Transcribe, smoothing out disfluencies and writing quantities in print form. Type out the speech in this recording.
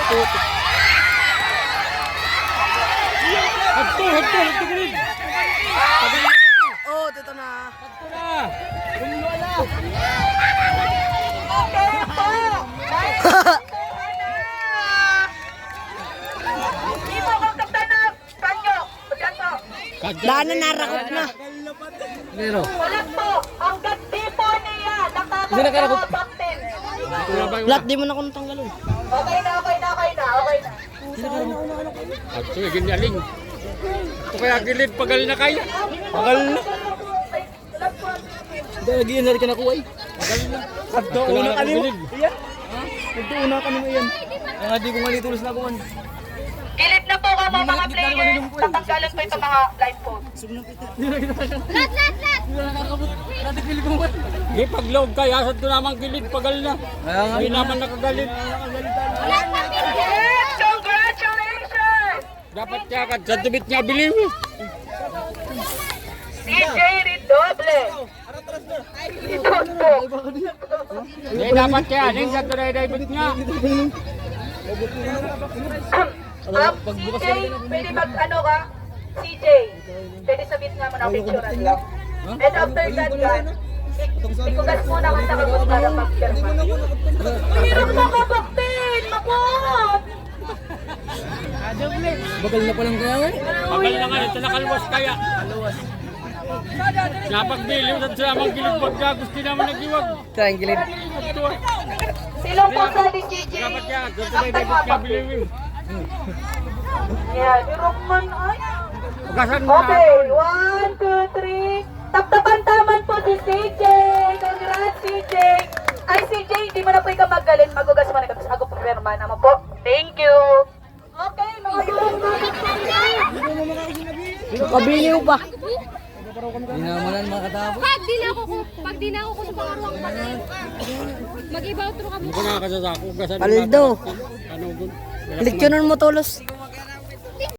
puto. Hagto gilid. Oh, dito na. Hagto na. Wala. Daan na narakot na. Pero. Wala po, hanggang di po niya Hindi na karakot. nakakapagpaktin. Lat, di mo na kung tanggalon. Okay na. Hagto yung ginyaling. Ito kaya gilid, pagal na kaya. Pagal na. Lagi yan, nari ka nakuha eh. Pagal na. Hagto, una ka niyo. Iyan. Hagto, una ka niyo yan. Kaya nga di ko malitulos na kuman. Gilid na po mga players, tatanggalan po itong mga live phone. Di paglog kaya sa ito naman gilid, pagal na. Hindi naman nakagalit. Yes, congratulations! Dapat kaya ka sa tubit niya biliw. CJ Redoble. Hindi dapat kaya, hindi sa tunay-daibit nga. CJ, pwede mag-ano ka? CJ, pwede sabihin nga mo na picturean ka. And after that, ikugas mo na ka sa kabot para mag-pirma. Mahirap mo kapaktin! Makot! Bagal na palang kaya nga. Pagal na nga, ito nakalwas kaya. Napagbiliw sa samang gilid pagka gusto naman nagiwag. Tayang gilid. Silong po sa di CJ. Dapat kaya, sa tunay-daibit nga biliw. Yeah, irong man ay. Pagkasan mo na. Okay, 1, 2, 3. Taptapan-taman po si CJ. Congrats CJ. Ay CJ, hindi mo na po ikaw magaling. Magugas mo na ikaw. Tapos ako pagperma naman po. Thank you. Okay, mga Kabiliw pa. Hindi naman makatapos. Pag di na ako sa pangarang mag-iba outro kami. Kung nakakasasako, gasan mo Paldo. Ano gun? Leksyonan mo tulos.